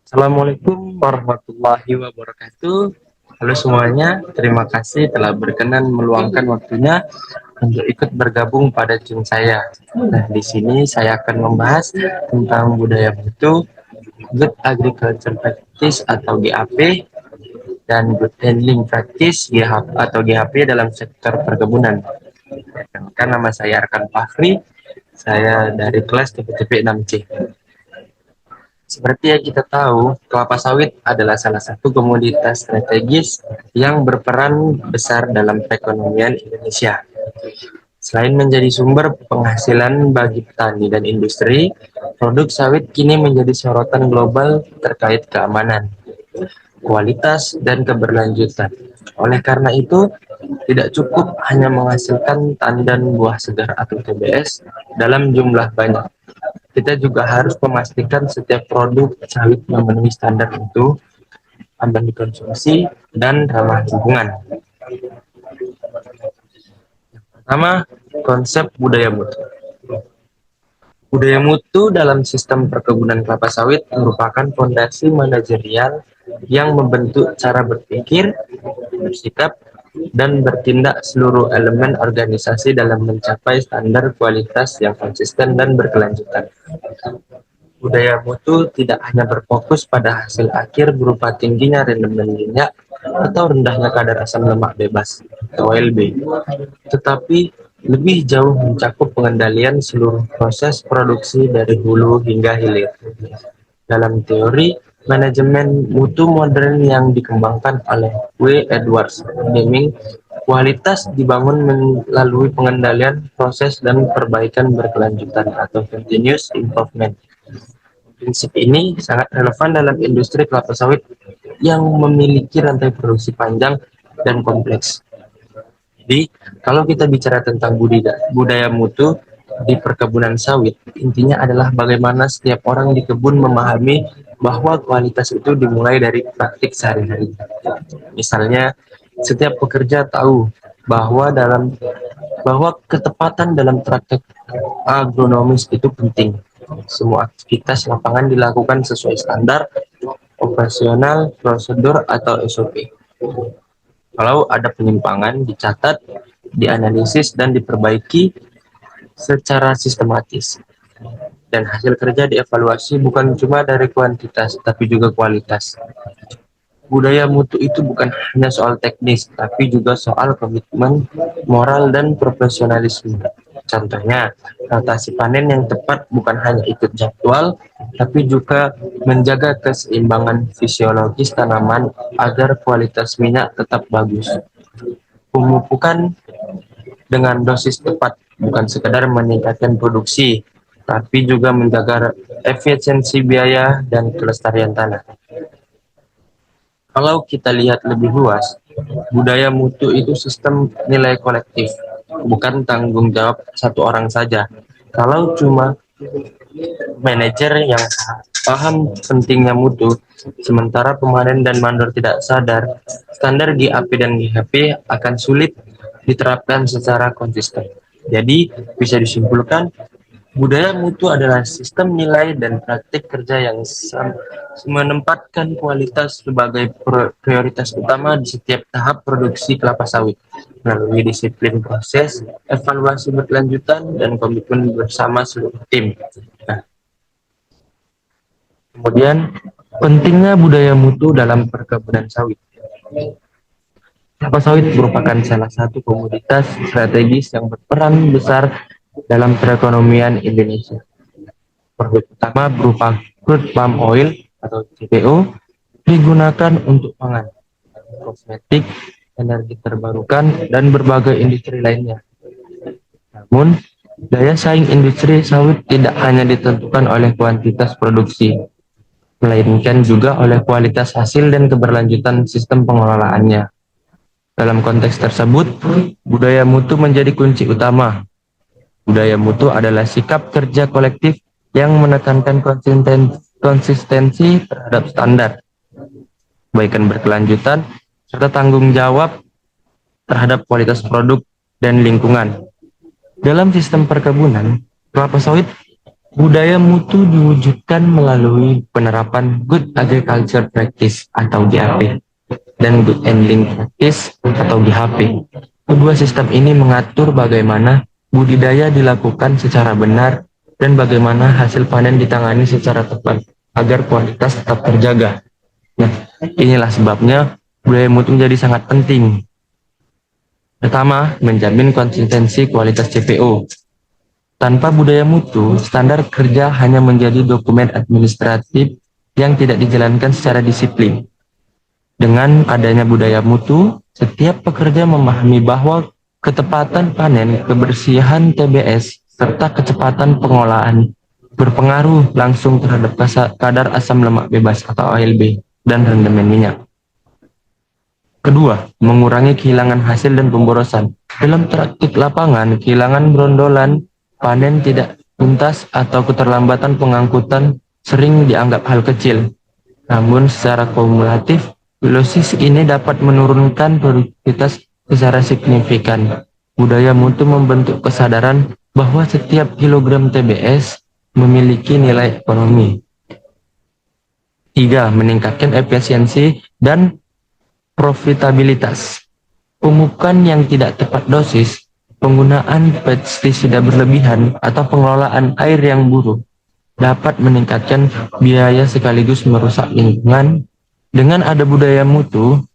Assalamualaikum warahmatullahi wabarakatuh. Halo semuanya, terima kasih telah berkenan meluangkan waktunya untuk ikut bergabung pada Zoom saya. Nah, di sini saya akan membahas tentang budaya mutu, Good Agriculture Practice atau GAP, dan Good Handling Practice atau GHP dalam sektor perkebunan. Kan nama saya Arkan Fahri, saya dari kelas TPTP 6C. Seperti yang kita tahu, kelapa sawit adalah salah satu komoditas strategis yang berperan besar dalam perekonomian Indonesia. Selain menjadi sumber penghasilan bagi petani dan industri, produk sawit kini menjadi sorotan global terkait keamanan, kualitas, dan keberlanjutan. Oleh karena itu, tidak cukup hanya menghasilkan tandan buah segar atau TBS dalam jumlah banyak. Kita juga harus memastikan setiap produk sawit memenuhi standar itu aman dikonsumsi dan ramah lingkungan. Pertama, konsep budaya mutu. Budaya mutu dalam sistem perkebunan kelapa sawit merupakan fondasi manajerial yang membentuk cara berpikir, bersikap, dan bertindak seluruh elemen organisasi dalam mencapai standar kualitas yang konsisten dan berkelanjutan. Budaya mutu tidak hanya berfokus pada hasil akhir berupa tingginya rendemen minyak atau rendahnya kadar asam lemak bebas atau OLB, tetapi lebih jauh mencakup pengendalian seluruh proses produksi dari hulu hingga hilir. Dalam teori manajemen mutu modern yang dikembangkan oleh W. Edwards Deming, kualitas dibangun melalui pengendalian proses dan perbaikan berkelanjutan atau continuous improvement. Prinsip ini sangat relevan dalam industri kelapa sawit yang memiliki rantai produksi panjang dan kompleks. Jadi, kalau kita bicara tentang budaya mutu di perkebunan sawit, intinya adalah bagaimana setiap orang di kebun memahami bahwa kualitas itu dimulai dari praktik sehari-hari. Misalnya, setiap pekerja tahu bahwa ketepatan dalam praktek agronomis itu penting. Semua aktivitas lapangan dilakukan sesuai standar operasional, prosedur, atau SOP. Kalau ada penyimpangan, dicatat, dianalisis, dan diperbaiki secara sistematis. Dan hasil kerja dievaluasi bukan cuma dari kuantitas, tapi juga kualitas. Budaya mutu itu bukan hanya soal teknis, tapi juga soal komitmen, moral, dan profesionalisme. Contohnya, rotasi panen yang tepat bukan hanya ikut jadwal, tapi juga menjaga keseimbangan fisiologis tanaman agar kualitas minyak tetap bagus. Pemupukan dengan dosis tepat bukan sekedar meningkatkan produksi, tapi juga menjaga efisiensi biaya dan kelestarian tanah. Kalau kita lihat lebih luas, budaya mutu itu sistem nilai kolektif, bukan tanggung jawab satu orang saja. Kalau cuma manajer yang paham pentingnya mutu, sementara pemanen dan mandor tidak sadar, standar GAP dan GHP akan sulit diterapkan secara konsisten. Jadi, bisa disimpulkan, budaya mutu adalah sistem nilai dan praktik kerja yang menempatkan kualitas sebagai prioritas utama di setiap tahap produksi kelapa sawit, melalui disiplin proses, evaluasi berkelanjutan, dan komitmen bersama seluruh tim. Nah, kemudian, pentingnya budaya mutu dalam perkebunan sawit. Kelapa sawit merupakan salah satu komoditas strategis yang berperan besar dalam perekonomian Indonesia. Produk utama berupa crude palm oil atau CPO digunakan untuk pangan, kosmetik, energi terbarukan, dan berbagai industri lainnya. Namun, daya saing industri sawit tidak hanya ditentukan oleh kuantitas produksi, melainkan juga oleh kualitas hasil dan keberlanjutan sistem pengelolaannya. Dalam konteks tersebut, budaya mutu menjadi kunci utama. Budaya mutu adalah sikap kerja kolektif yang menekankan konsistensi terhadap standar, kebaikan berkelanjutan, serta tanggung jawab terhadap kualitas produk dan lingkungan. Dalam sistem perkebunan, kelapa sawit Budaya mutu diwujudkan melalui penerapan Good Agriculture Practice atau GAP dan Good Handling Practice atau GHP. Kedua sistem ini mengatur bagaimana budidaya dilakukan secara benar dan bagaimana hasil panen ditangani secara tepat agar kualitas tetap terjaga. Nah, inilah sebabnya budaya mutu menjadi sangat penting. Pertama, menjamin konsistensi kualitas CPO. Tanpa budaya mutu, standar kerja hanya menjadi dokumen administratif yang tidak dijalankan secara disiplin. Dengan adanya budaya mutu, setiap pekerja memahami bahwa ketepatan panen, kebersihan TBS, serta kecepatan pengolahan berpengaruh langsung terhadap kadar asam lemak bebas atau ALB dan rendemen minyak. Kedua, mengurangi kehilangan hasil dan pemborosan. Dalam praktik lapangan, kehilangan brondolan, panen tidak tuntas atau keterlambatan pengangkutan sering dianggap hal kecil. Namun secara kumulatif, dosis ini dapat menurunkan produktivitas secara signifikan. Budaya mutu membentuk kesadaran bahwa setiap kilogram TBS memiliki nilai ekonomi. 3. Meningkatkan efisiensi dan profitabilitas. Pemupukan yang tidak tepat dosis, penggunaan pestisida berlebihan, atau pengelolaan air yang buruk dapat meningkatkan biaya sekaligus merusak lingkungan. Dengan ada budaya mutu,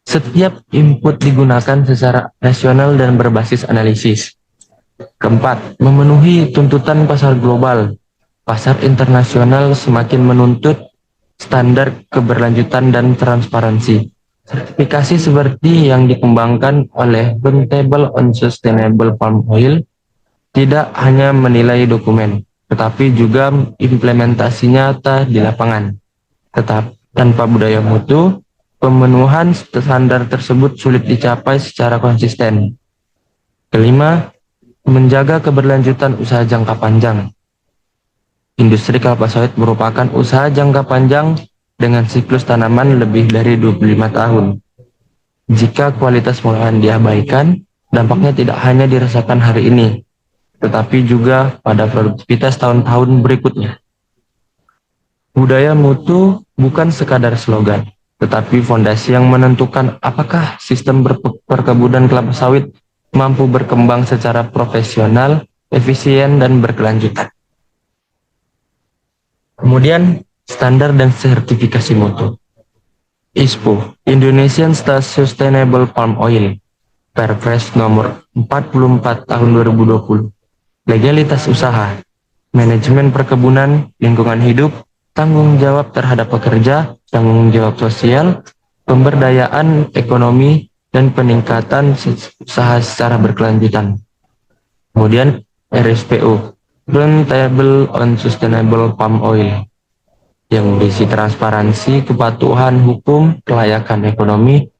setiap input digunakan secara rasional dan berbasis analisis. Keempat, memenuhi tuntutan pasar global. Pasar internasional semakin menuntut standar keberlanjutan dan transparansi. Sertifikasi seperti yang dikembangkan oleh Roundtable on Sustainable Palm Oil tidak hanya menilai dokumen, tetapi juga implementasi nyata di lapangan. Tetap tanpa budaya mutu, pemenuhan standar tersebut sulit dicapai secara konsisten. Kelima, menjaga keberlanjutan usaha jangka panjang. Industri kelapa sawit merupakan usaha jangka panjang dengan siklus tanaman lebih dari 25 tahun. Jika kualitas olahan diabaikan, dampaknya tidak hanya dirasakan hari ini, tetapi juga pada produktivitas tahun-tahun berikutnya. Budaya mutu bukan sekadar slogan, tetapi fondasi yang menentukan apakah sistem perkebunan kelapa sawit mampu berkembang secara profesional, efisien, dan berkelanjutan. Kemudian, standar dan sertifikasi mutu. ISPO, Indonesian Sustainable Palm Oil, Perpres nomor 44 tahun 2020. Legalitas usaha, manajemen perkebunan, lingkungan hidup, tanggung jawab terhadap pekerja, tanggung jawab sosial, pemberdayaan ekonomi, dan peningkatan usaha secara berkelanjutan. Kemudian RSPO, Roundtable on Sustainable Palm Oil, yang berisi transparansi, kepatuhan hukum, kelayakan ekonomi,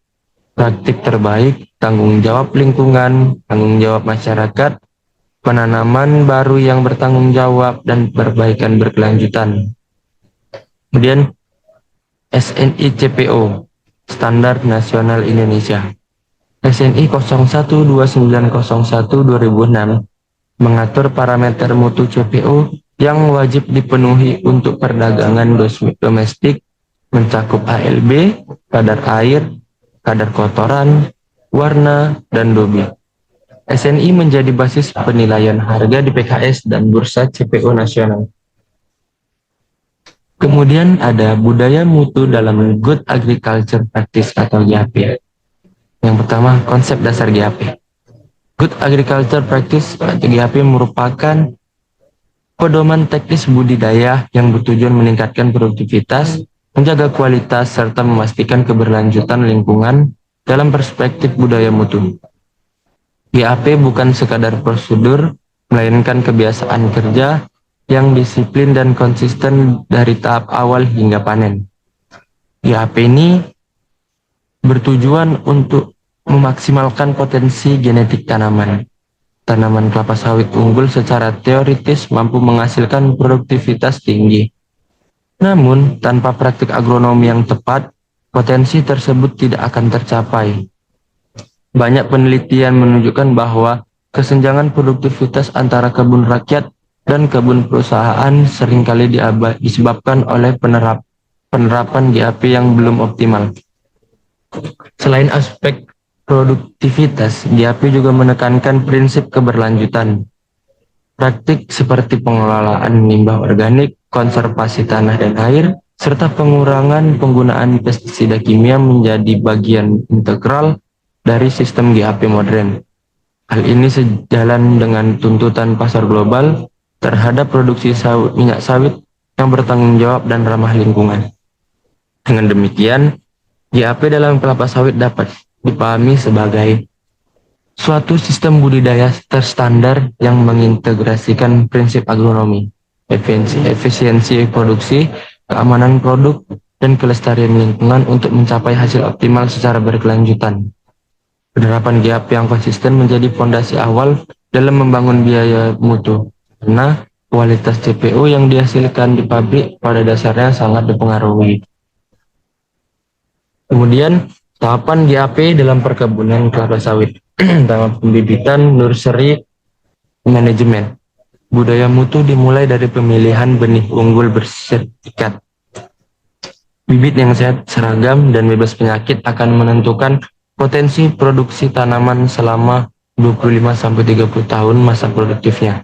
praktik terbaik, tanggung jawab lingkungan, tanggung jawab masyarakat, penanaman baru yang bertanggung jawab, dan perbaikan berkelanjutan. Kemudian SNI CPO, Standar Nasional Indonesia. SNI 012901-2006 mengatur parameter mutu CPO yang wajib dipenuhi untuk perdagangan domestik, mencakup ALB, kadar air, kadar kotoran, warna, dan dobi. SNI menjadi basis penilaian harga di PKS dan Bursa CPO nasional. Kemudian ada budaya mutu dalam Good Agriculture Practice atau GAP. Yang pertama, konsep dasar GAP. Good Agriculture Practice atau GAP merupakan pedoman teknis budidaya yang bertujuan meningkatkan produktivitas, menjaga kualitas, serta memastikan keberlanjutan lingkungan dalam perspektif budaya mutu. GAP bukan sekadar prosedur, melainkan kebiasaan kerja yang disiplin dan konsisten dari tahap awal hingga panen. GAP ini bertujuan untuk memaksimalkan potensi genetik tanaman. Tanaman kelapa sawit unggul secara teoritis mampu menghasilkan produktivitas tinggi. Namun, tanpa praktik agronomi yang tepat, potensi tersebut tidak akan tercapai. Banyak penelitian menunjukkan bahwa kesenjangan produktivitas antara kebun rakyat dan kebun perusahaan seringkali disebabkan oleh penerapan GAP yang belum optimal. Selain aspek produktivitas, GAP juga menekankan prinsip keberlanjutan. Praktik seperti pengelolaan limbah organik, konservasi tanah dan air, serta pengurangan penggunaan pestisida kimia menjadi bagian integral dari sistem GAP modern. Hal ini sejalan dengan tuntutan pasar global terhadap produksi minyak sawit yang bertanggung jawab dan ramah lingkungan. Dengan demikian, GAP dalam kelapa sawit dapat dipahami sebagai suatu sistem budidaya terstandar yang mengintegrasikan prinsip agronomi, efisiensi produksi, keamanan produk, dan kelestarian lingkungan untuk mencapai hasil optimal secara berkelanjutan. Penerapan GAP yang konsisten menjadi fondasi awal dalam membangun biaya mutu, karena kualitas CPO yang dihasilkan di pabrik pada dasarnya sangat dipengaruhi. Kemudian, tahapan GAP dalam perkebunan kelapa sawit. Tahap pembibitan, nursery, manajemen. Budaya mutu dimulai dari pemilihan benih unggul bersertifikat. Bibit yang sehat, seragam, dan bebas penyakit akan menentukan potensi produksi tanaman selama 25-30 tahun masa produktifnya.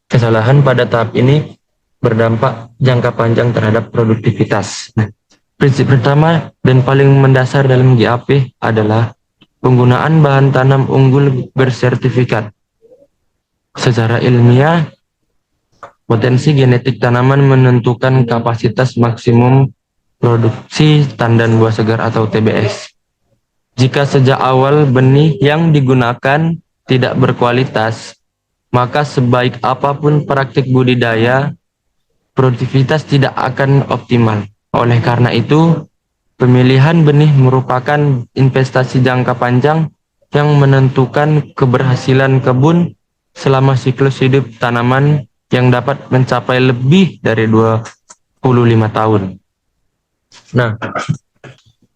Kesalahan pada tahap ini berdampak jangka panjang terhadap produktivitas. Prinsip pertama dan paling mendasar dalam GAP adalah penggunaan bahan tanam unggul bersertifikat. Secara ilmiah, potensi genetik tanaman menentukan kapasitas maksimum produksi tandan buah segar atau TBS. Jika sejak awal benih yang digunakan tidak berkualitas, maka sebaik apapun praktik budidaya, produktivitas tidak akan optimal. Oleh karena itu, pemilihan benih merupakan investasi jangka panjang yang menentukan keberhasilan kebun selama siklus hidup tanaman yang dapat mencapai lebih dari 25 tahun. Nah,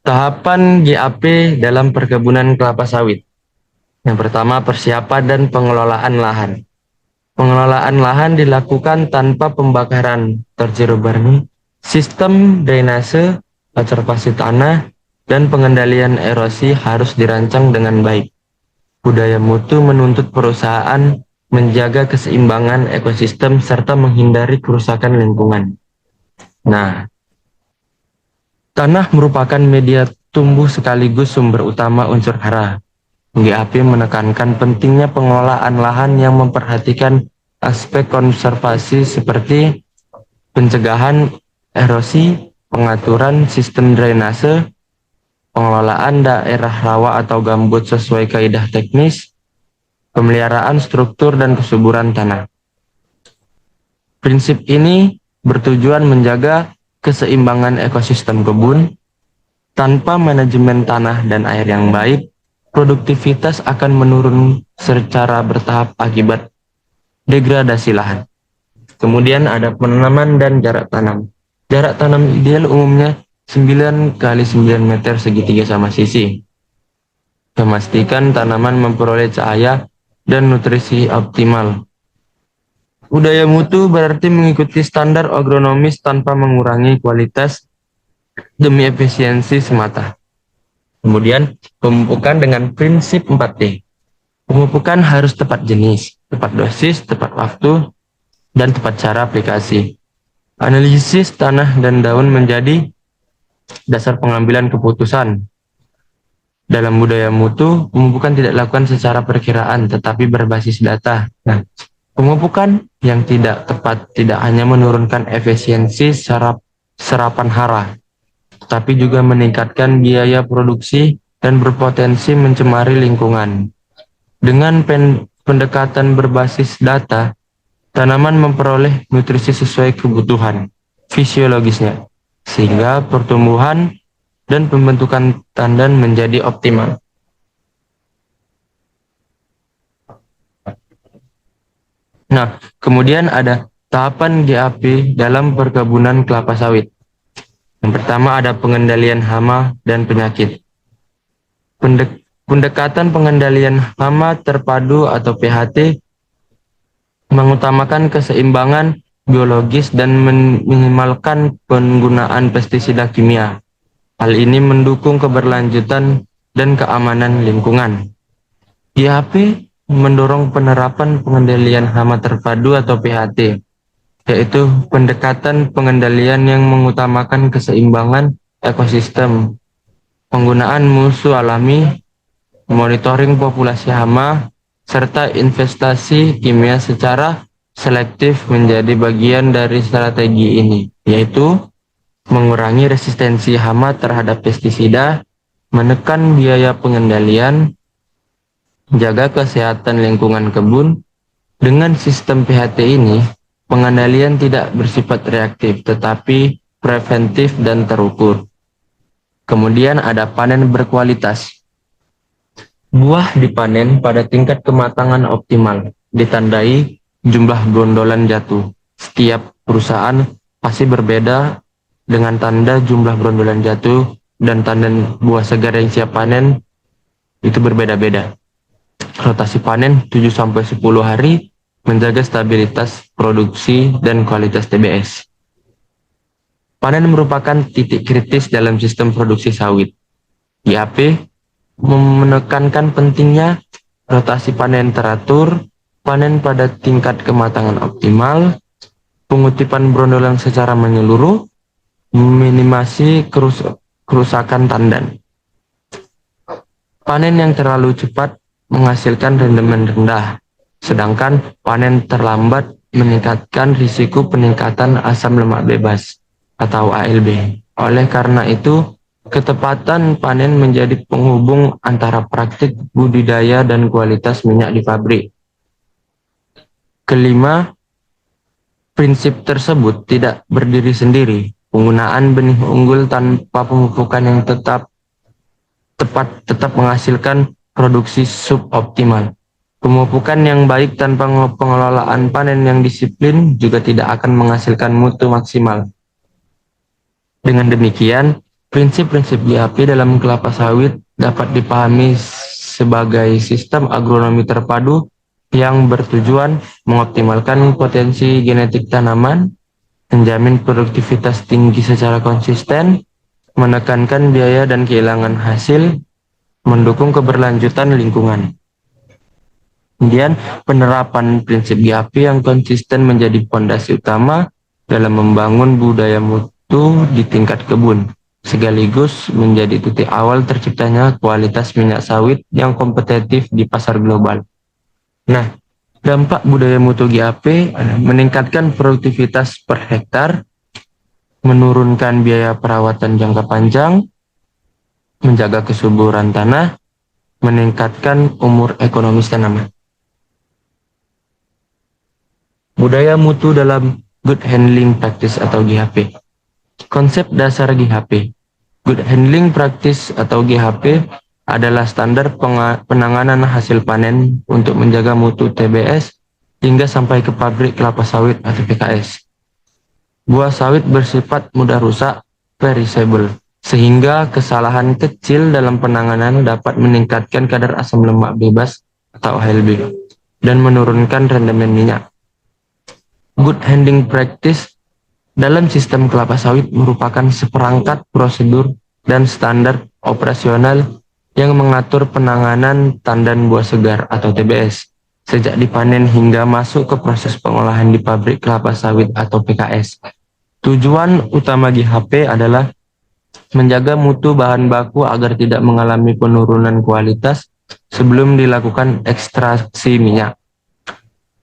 tahapan GAP dalam perkebunan kelapa sawit. Yang pertama, persiapan dan pengelolaan lahan. Pengelolaan lahan dilakukan tanpa pembakaran terjerubarni, sistem drainase, konservasi tanah, dan pengendalian erosi harus dirancang dengan baik. Budaya mutu menuntut perusahaan menjaga keseimbangan ekosistem serta menghindari kerusakan lingkungan. Nah, tanah merupakan media tumbuh sekaligus sumber utama unsur hara. GAP menekankan pentingnya pengelolaan lahan yang memperhatikan aspek konservasi seperti pencegahan erosi, pengaturan sistem drainase, pengelolaan daerah rawa atau gambut sesuai kaidah teknis, pemeliharaan struktur dan kesuburan tanah. Prinsip ini bertujuan menjaga keseimbangan ekosistem kebun. Tanpa manajemen tanah dan air yang baik, produktivitas akan menurun secara bertahap akibat degradasi lahan. Kemudian ada penanaman dan jarak tanam. Jarak tanam ideal umumnya 9 kali 9 meter segitiga sama sisi. Memastikan tanaman memperoleh cahaya dan nutrisi optimal. Budaya mutu berarti mengikuti standar agronomis tanpa mengurangi kualitas demi efisiensi semata. Kemudian, pemupukan dengan prinsip 4T. Pemupukan harus tepat jenis, tepat dosis, tepat waktu, dan tepat cara aplikasi. Analisis tanah dan daun menjadi dasar pengambilan keputusan. Dalam budaya mutu, pemupukan tidak dilakukan secara perkiraan, tetapi berbasis data. Nah, pemupukan yang tidak tepat tidak hanya menurunkan efisiensi serapan hara, tetapi juga meningkatkan biaya produksi dan berpotensi mencemari lingkungan. Dengan pendekatan berbasis data, tanaman memperoleh nutrisi sesuai kebutuhan fisiologisnya, sehingga pertumbuhan dan pembentukan tandan menjadi optimal. Nah, kemudian ada tahapan GAP dalam perkebunan kelapa sawit. Yang pertama ada pengendalian hama dan penyakit. Pendekatan pengendalian hama terpadu atau PHT mengutamakan keseimbangan biologis dan meminimalkan penggunaan pestisida kimia. Hal ini mendukung keberlanjutan dan keamanan lingkungan. GHP mendorong penerapan pengendalian hama terpadu atau PHT, yaitu pendekatan pengendalian yang mengutamakan keseimbangan ekosistem, penggunaan musuh alami, monitoring populasi hama, serta investasi kimia secara selektif menjadi bagian dari strategi ini, yaitu mengurangi resistensi hama terhadap pestisida, menekan biaya pengendalian, menjaga kesehatan lingkungan kebun. Dengan sistem PHT ini, pengendalian tidak bersifat reaktif, tetapi preventif dan terukur. Kemudian ada panen berkualitas. Buah dipanen pada tingkat kematangan optimal, ditandai jumlah gondolan jatuh. Setiap perusahaan pasti berbeda dengan tanda jumlah gondolan jatuh dan tanda buah segar yang siap panen itu berbeda-beda. Rotasi panen 7-10 hari menjaga stabilitas produksi dan kualitas TBS. Panen merupakan titik kritis dalam sistem produksi sawit. GAP menekankan pentingnya rotasi panen teratur, panen pada tingkat kematangan optimal, pengutipan brondolan secara menyeluruh, minimasi kerusakan tandan. Panen yang terlalu cepat menghasilkan rendemen rendah, sedangkan panen terlambat meningkatkan risiko peningkatan asam lemak bebas atau ALB. Oleh karena itu, ketepatan panen menjadi penghubung antara praktik budidaya dan kualitas minyak di pabrik. Kelima, prinsip tersebut tidak berdiri sendiri. Penggunaan benih unggul tanpa pemupukan yang tepat menghasilkan produksi suboptimal. Pemupukan yang baik tanpa pengelolaan panen yang disiplin juga tidak akan menghasilkan mutu maksimal. Dengan demikian, prinsip-prinsip GAP dalam kelapa sawit dapat dipahami sebagai sistem agronomi terpadu yang bertujuan mengoptimalkan potensi genetik tanaman, menjamin produktivitas tinggi secara konsisten, menekankan biaya dan kehilangan hasil, mendukung keberlanjutan lingkungan. Kemudian, penerapan prinsip GAP yang konsisten menjadi fondasi utama dalam membangun budaya mutu di tingkat kebun, sekaligus menjadi titik awal terciptanya kualitas minyak sawit yang kompetitif di pasar global. Nah, dampak budaya mutu GAP meningkatkan produktivitas per hektar, menurunkan biaya perawatan jangka panjang, menjaga kesuburan tanah, meningkatkan umur ekonomis tanaman. Budaya mutu dalam Good Handling Practice atau GHP. Konsep dasar GHP. Good Handling Practice atau GHP adalah standar penanganan hasil panen untuk menjaga mutu TBS hingga sampai ke pabrik kelapa sawit atau PKS. Buah sawit bersifat mudah rusak, perishable, sehingga kesalahan kecil dalam penanganan dapat meningkatkan kadar asam lemak bebas atau ALB dan menurunkan rendemen minyak. Good handling practice dalam sistem kelapa sawit merupakan seperangkat prosedur dan standar operasional yang mengatur penanganan tandan buah segar atau TBS sejak dipanen hingga masuk ke proses pengolahan di pabrik kelapa sawit atau PKS. Tujuan utama GHP adalah menjaga mutu bahan baku agar tidak mengalami penurunan kualitas sebelum dilakukan ekstraksi minyak.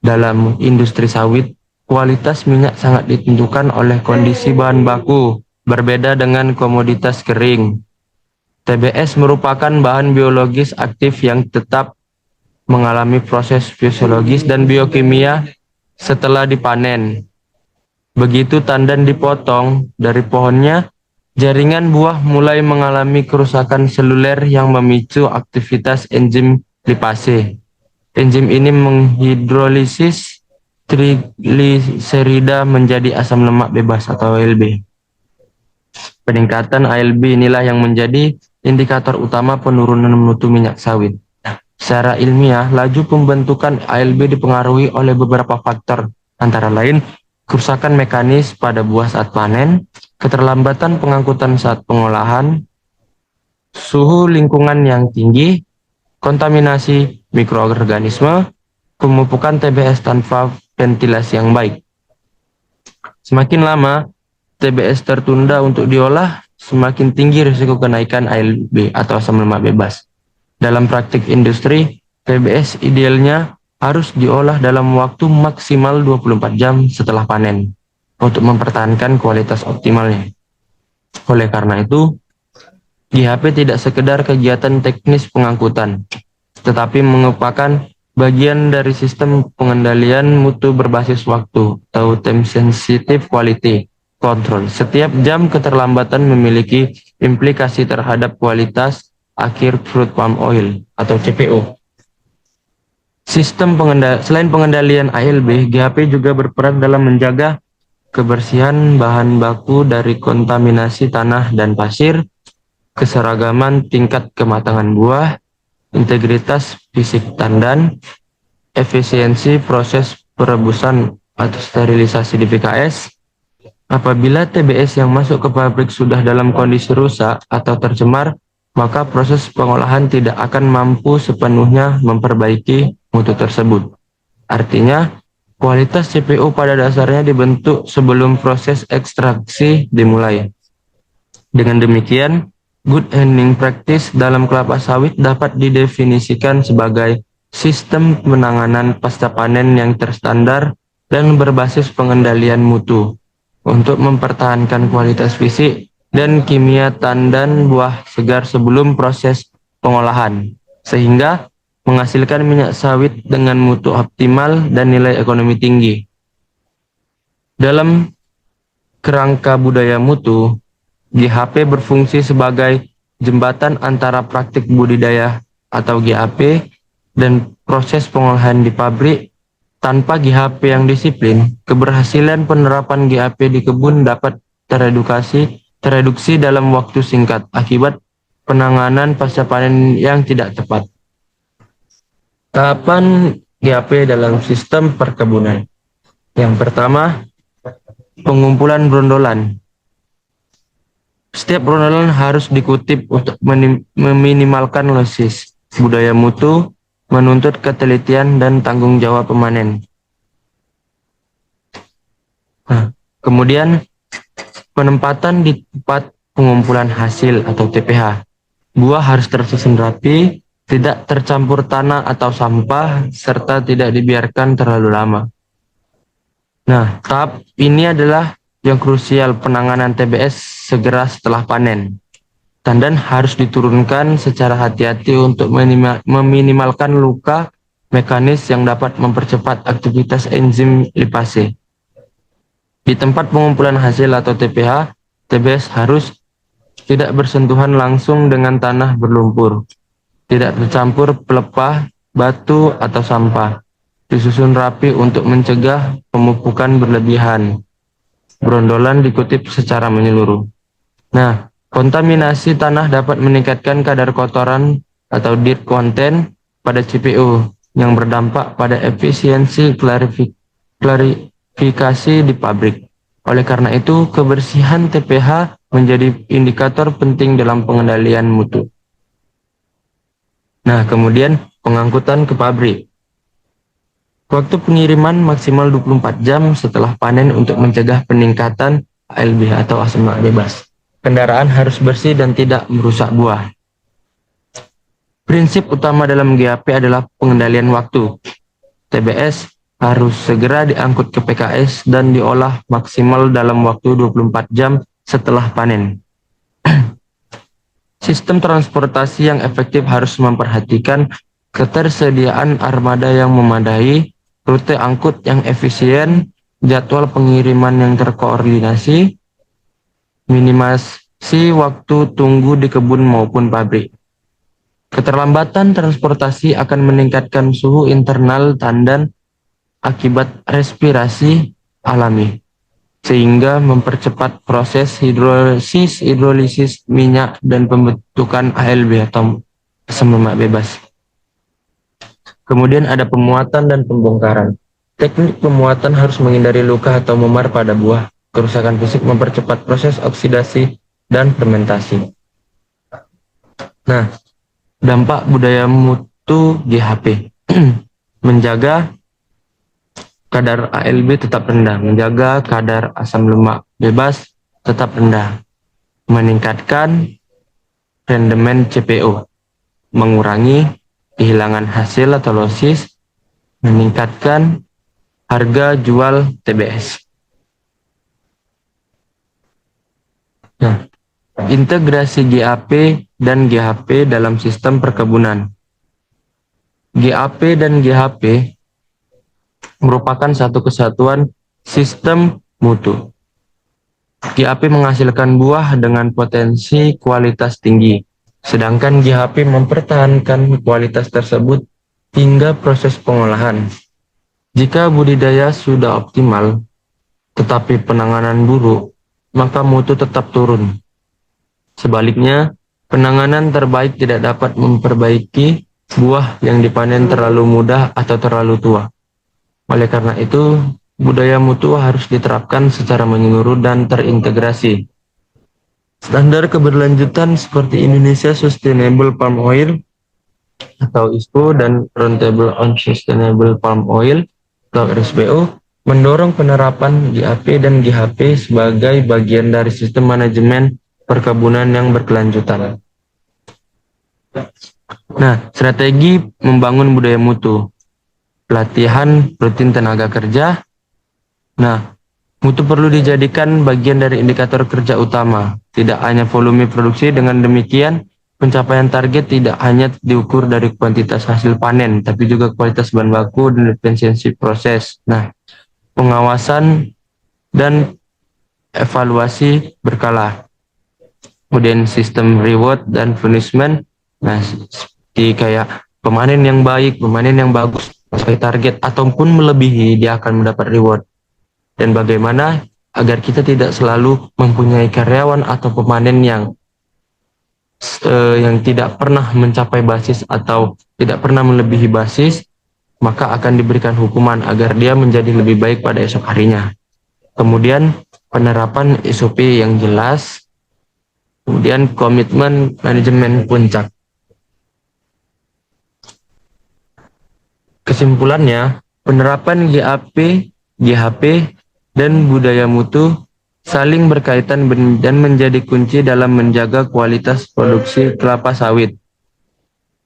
Dalam industri sawit, kualitas minyak sangat ditentukan oleh kondisi bahan baku, berbeda dengan komoditas kering. TBS merupakan bahan biologis aktif yang tetap mengalami proses fisiologis dan biokimia setelah dipanen. Begitu tandan dipotong dari pohonnya, jaringan buah mulai mengalami kerusakan seluler yang memicu aktivitas enzim lipase. Enzim ini menghidrolisis trigliserida menjadi asam lemak bebas atau ALB. Peningkatan ALB inilah yang menjadi indikator utama penurunan mutu minyak sawit. Secara ilmiah, laju pembentukan ALB dipengaruhi oleh beberapa faktor, antara lain kerusakan mekanis pada buah saat panen, keterlambatan pengangkutan saat pengolahan, suhu lingkungan yang tinggi, kontaminasi mikroorganisme, pemupukan TBS tanpa ventilasi yang baik. Semakin lama TBS tertunda untuk diolah, semakin tinggi risiko kenaikan ALB atau asam lemak bebas. Dalam praktik industri, TBS idealnya harus diolah dalam waktu maksimal 24 jam setelah panen untuk mempertahankan kualitas optimalnya. Oleh karena itu, GHP tidak sekedar kegiatan teknis pengangkutan, tetapi merupakan bagian dari sistem pengendalian mutu berbasis waktu atau time sensitive quality control. Setiap jam keterlambatan memiliki implikasi terhadap kualitas akhir crude palm oil atau CPO. Selain pengendalian ALB, GHP juga berperan dalam menjaga kebersihan bahan baku dari kontaminasi tanah dan pasir, keseragaman tingkat kematangan buah, integritas fisik tandan, efisiensi proses perebusan atau sterilisasi di PKS. Apabila TBS yang masuk ke pabrik sudah dalam kondisi rusak atau tercemar, maka proses pengolahan tidak akan mampu sepenuhnya memperbaiki mutu tersebut. Artinya, kualitas CPO pada dasarnya dibentuk sebelum proses ekstraksi dimulai. Dengan demikian, good handling practice dalam kelapa sawit dapat didefinisikan sebagai sistem penanganan pasca panen yang terstandar dan berbasis pengendalian mutu untuk mempertahankan kualitas fisik dan kimia tandan buah segar sebelum proses pengolahan, sehingga menghasilkan minyak sawit dengan mutu optimal dan nilai ekonomi tinggi. Dalam kerangka budaya mutu, GHP berfungsi sebagai jembatan antara praktik budidaya atau GAP dan proses pengolahan di pabrik. Tanpa GHP yang disiplin, keberhasilan penerapan GHP di kebun dapat tereduksi dalam waktu singkat akibat penanganan pasca panen yang tidak tepat. Tahapan GHP dalam sistem perkebunan. Yang pertama, pengumpulan brondolan. Setiap brondolan harus dikutip untuk meminimalkan losis. Budaya mutu menuntut ketelitian dan tanggung jawab pemanen. Kemudian penempatan di tempat pengumpulan hasil atau TPH. Buah harus tersusun rapi, tidak tercampur tanah atau sampah, serta tidak dibiarkan terlalu lama. Nah, tahap ini adalah yang krusial penanganan TBS segera setelah panen. Tandan harus diturunkan secara hati-hati untuk meminimalkan luka mekanis yang dapat mempercepat aktivitas enzim lipase. Di tempat pengumpulan hasil atau TPH, TBS harus tidak bersentuhan langsung dengan tanah berlumpur, tidak tercampur pelepah, batu, atau sampah. Disusun rapi untuk mencegah pemupukan berlebihan. Brondolan dikutip secara menyeluruh. Nah, kontaminasi tanah dapat meningkatkan kadar kotoran atau dirt content pada CPO yang berdampak pada efisiensi klarifikasi di pabrik. Oleh karena itu, kebersihan TPH menjadi indikator penting dalam pengendalian mutu. Nah, kemudian pengangkutan ke pabrik. Waktu pengiriman maksimal 24 jam setelah panen untuk mencegah peningkatan ALB atau asam lemak bebas. Kendaraan harus bersih dan tidak merusak buah. Prinsip utama dalam GHP adalah pengendalian waktu. TBS harus segera diangkut ke PKS dan diolah maksimal dalam waktu 24 jam setelah panen. Sistem transportasi yang efektif harus memperhatikan ketersediaan armada yang memadai, rute angkut yang efisien, jadwal pengiriman yang terkoordinasi, minimasi waktu tunggu di kebun maupun pabrik. Keterlambatan transportasi akan meningkatkan suhu internal tandan akibat respirasi alami, sehingga mempercepat proses hidrolisis minyak dan pembentukan ALB atau asam lemak bebas. Kemudian ada pemuatan dan pembongkaran. Teknik pemuatan harus menghindari luka atau memar pada buah. Kerusakan fisik mempercepat proses oksidasi dan fermentasi. Nah, dampak budaya mutu GHP. Menjaga kadar ALB tetap rendah, menjaga kadar asam lemak bebas tetap rendah, meningkatkan rendemen CPO, mengurangi kehilangan hasil atau losis, meningkatkan harga jual TBS. Nah, integrasi GAP dan GHP dalam sistem perkebunan. GAP dan GHP merupakan satu kesatuan sistem mutu. GAP menghasilkan buah dengan potensi kualitas tinggi, sedangkan GHP mempertahankan kualitas tersebut hingga proses pengolahan. Jika budidaya sudah optimal, tetapi penanganan buruk, maka mutu tetap turun. Sebaliknya, penanganan terbaik tidak dapat memperbaiki buah yang dipanen terlalu mudah atau terlalu tua. Oleh karena itu, budaya mutu harus diterapkan secara menyeluruh dan terintegrasi. Standar keberlanjutan seperti Indonesia Sustainable Palm Oil atau ISPO dan Roundtable on Sustainable Palm Oil atau RSPO mendorong penerapan GAP dan GHP sebagai bagian dari sistem manajemen perkebunan yang berkelanjutan. Nah, strategi membangun budaya mutu. Pelatihan rutin tenaga kerja. Nah, mutu perlu dijadikan bagian dari indikator kerja utama, tidak hanya volume produksi. Dengan demikian, pencapaian target tidak hanya diukur dari kuantitas hasil panen, tapi juga kualitas bahan baku dan efisiensi proses. Nah, pengawasan dan evaluasi berkala. Kemudian sistem reward dan punishment. Nah, seperti kayak pemanen yang baik, pemanen yang bagus, sesuai target ataupun melebihi, dia akan mendapat reward. Dan bagaimana agar kita tidak selalu mempunyai karyawan atau pemanen yang tidak pernah mencapai basis atau tidak pernah melebihi basis, maka akan diberikan hukuman agar dia menjadi lebih baik pada esok harinya. Kemudian penerapan SOP yang jelas, kemudian komitmen manajemen puncak. Kesimpulannya, penerapan GAP, GHP, dan budaya mutu saling berkaitan dan menjadi kunci dalam menjaga kualitas produksi kelapa sawit.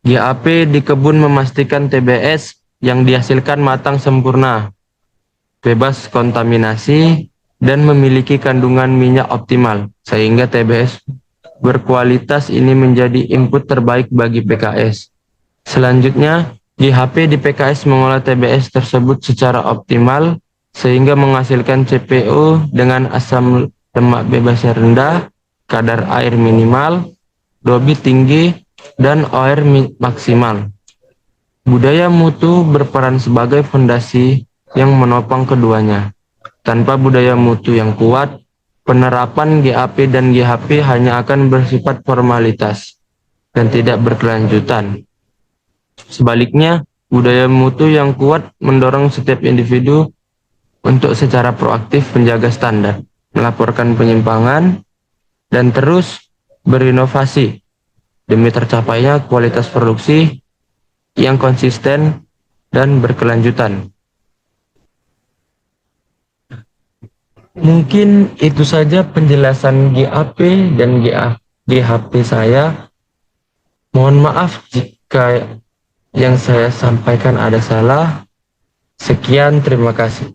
GAP di kebun memastikan TBS yang dihasilkan matang sempurna, bebas kontaminasi, dan memiliki kandungan minyak optimal, sehingga TBS berkualitas ini menjadi input terbaik bagi PKS. Selanjutnya, GHP di PKS mengolah TBS tersebut secara optimal sehingga menghasilkan CPO dengan asam lemak bebas yang rendah, kadar air minimal, DOBI tinggi, dan OR maksimal. Budaya mutu berperan sebagai fondasi yang menopang keduanya. Tanpa budaya mutu yang kuat, penerapan GAP dan GHP hanya akan bersifat formalitas dan tidak berkelanjutan. Sebaliknya, budaya mutu yang kuat mendorong setiap individu untuk secara proaktif menjaga standar, melaporkan penyimpangan, dan terus berinovasi demi tercapainya kualitas produksi yang konsisten dan berkelanjutan. Mungkin itu saja penjelasan GAP dan GHP saya. Mohon maaf jika yang saya sampaikan ada salah. Sekian, terima kasih.